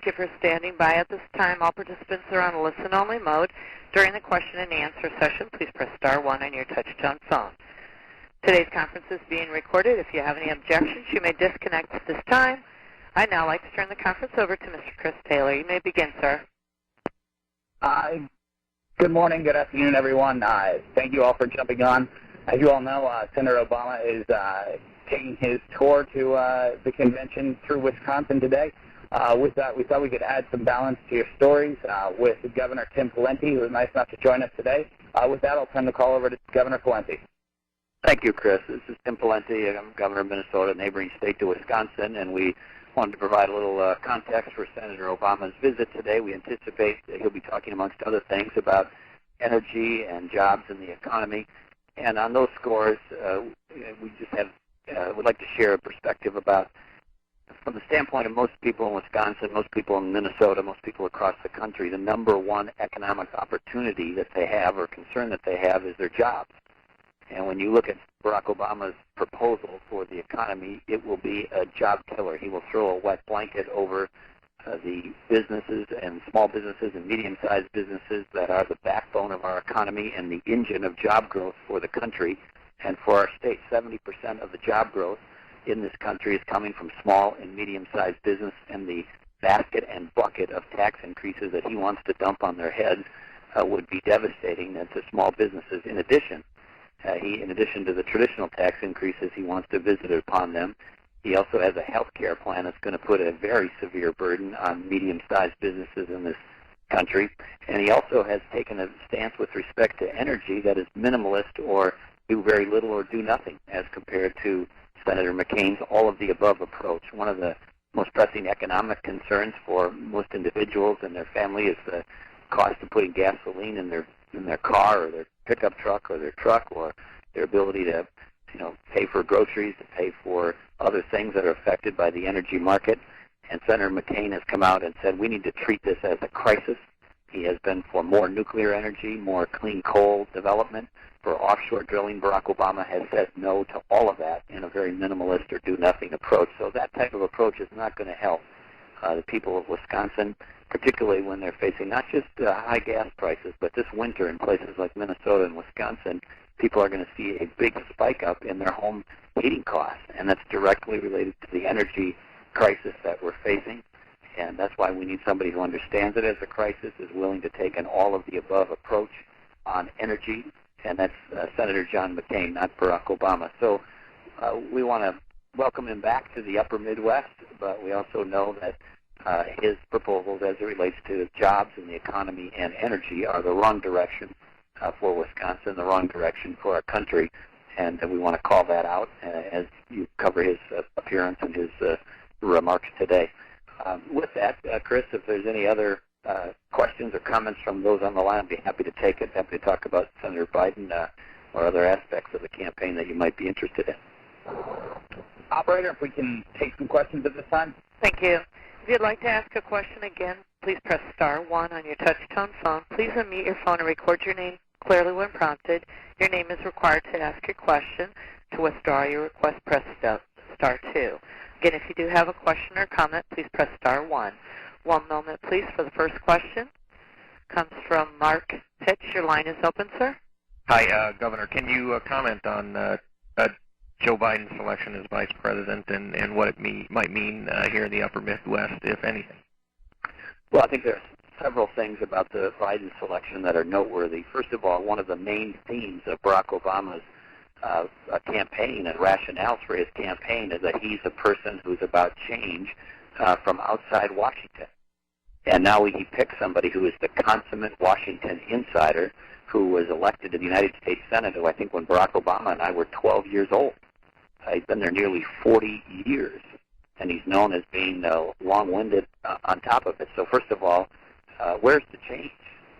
Thank you for standing by. At this time, all participants are on listen-only mode. During the question and answer session, please press star 1 on your touch-tone phone. Today's conference is being recorded. If you have any objections, you may disconnect at this time. I'd now like to turn the conference over to Mr. Chris Taylor. You may begin, sir. Good morning, good afternoon, everyone. Thank you all for jumping on. As you all know, Senator Obama is taking his tour to the convention through Wisconsin today. With that, we thought we could add some balance to your stories with Governor Tim Pawlenty, who was nice enough to join us today. With that, I'll turn the call over to Governor Pawlenty. Thank you, Chris. This is Tim Pawlenty. I'm Governor of Minnesota, neighboring state to Wisconsin, and we wanted to provide a little context for Senator Obama's visit today. We anticipate that he'll be talking, amongst other things, about energy and jobs and the economy. And on those scores, we just would like to share a perspective about, from the standpoint of most people in Wisconsin, most people in Minnesota, most people across the country, the number one economic opportunity that they have or concern that they have is their jobs. And when you look at Barack Obama's proposal for the economy, it will be a job killer. He will throw a wet blanket over the businesses and small businesses and medium-sized businesses that are the backbone of our economy and the engine of job growth for the country and for our state. 70% of the job growth in this country is coming from small and medium-sized business, and the basket and bucket of tax increases that he wants to dump on their heads would be devastating to small businesses. In addition to the traditional tax increases he wants to visit upon them, he also has a health care plan that's going to put a very severe burden on medium-sized businesses in this country. And he also has taken a stance with respect to energy that is minimalist or do very little or do nothing as compared to Senator McCain's all-of-the-above approach. One of the most pressing economic concerns for most individuals and their family is the cost of putting gasoline in their car or their pickup truck or their truck, or their ability to pay for groceries, to pay for other things that are affected by the energy market. And Senator McCain has come out and said we need to treat this as a crisis. He has been for more nuclear energy, more clean coal development. For offshore drilling, Barack Obama has said no to all of that in a very minimalist or do-nothing approach. So that type of approach is not going to help the people of Wisconsin, particularly when they're facing not just high gas prices, but this winter in places like Minnesota and Wisconsin, people are going to see a big spike up in their home heating costs, and that's directly related to the energy crisis that we're facing. And that's why we need somebody who understands it as a crisis, is willing to take an all-of-the-above approach on energy, and that's Senator John McCain, not Barack Obama. So we want to welcome him back to the upper Midwest, but we also know that his proposals as it relates to jobs and the economy and energy are the wrong direction for Wisconsin, the wrong direction for our country, and we want to call that out as you cover his appearance and his remarks today. With that, Chris, if there's any other questions or comments from those on the line, I'd be happy to take it, happy to talk about Senator Biden or other aspects of the campaign that you might be interested in. Operator, if we can take some questions at this time. Thank you. If you'd like to ask a question again, please press star 1 on your touch-tone phone. Please unmute your phone and record your name clearly when prompted. Your name is required to ask your question. To withdraw your request, press star 2. Again, if you do have a question or comment, please press star 1. One moment, please, for the first question. Comes from Mark Pitch. Your line is open, sir. Hi, Governor. Can you comment on Joe Biden's selection as vice president and what it might mean here in the upper Midwest, if anything? Well, I think there are several things about the Biden selection that are noteworthy. First of all, one of the main themes of Barack Obama's campaign and rationales for his campaign is that he's a person who's about change from outside Washington. And now he picks somebody who is the consummate Washington insider who was elected to the United States Senate, I think, when Barack Obama and I were 12 years old. He's been there nearly 40 years, and he's known as being long-winded on top of it. So first of all, where's the change?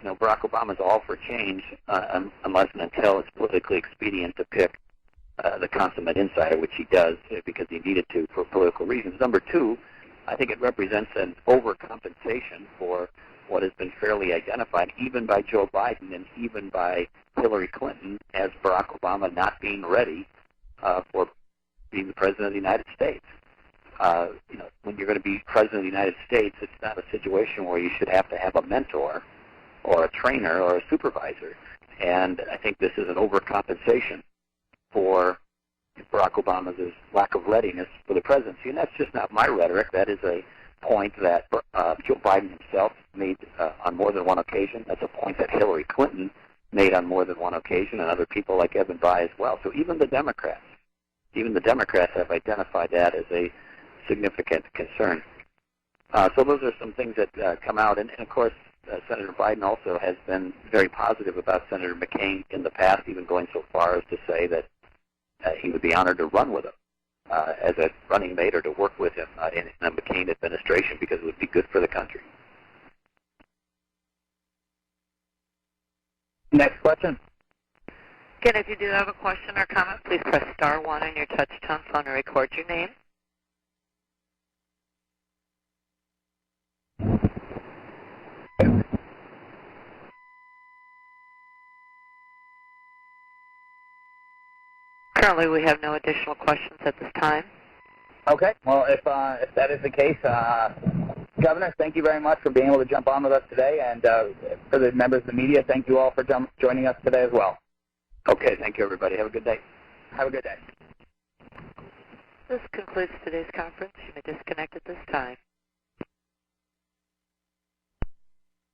Barack Obama's all for change unless and until it's politically expedient to pick the consummate insider, which he does because he needed to for political reasons. Number two, I think it represents an overcompensation for what has been fairly identified, even by Joe Biden and even by Hillary Clinton, as Barack Obama not being ready for being the President of the United States. when you're going to be president of the United States, it's not a situation where you should have to have a mentor or a trainer or a supervisor. And I think this is an overcompensation for Barack Obama's lack of readiness for the presidency. And that's just not my rhetoric. That is a point that Joe Biden himself made on more than one occasion. That's a point that Hillary Clinton made on more than one occasion, and other people like Evan Bayh as well. So even the Democrats have identified that as a significant concern. So those are some things that come out. And of course, Senator Biden also has been very positive about Senator McCain in the past, even going so far as to say that he would be honored to run with him as a running mate or to work with him in the McCain administration because it would be good for the country. Next question. Again, if you do have a question or comment, please press star 1 on your touch-tone phone and record your name. Currently, we have no additional questions at this time. Okay. Well, if that is the case, Governor, thank you very much for being able to jump on with us today, and for the members of the media, thank you all for joining us today as well. Okay. Thank you, everybody. Have a good day. Have a good day. This concludes today's conference. You may disconnect at this time.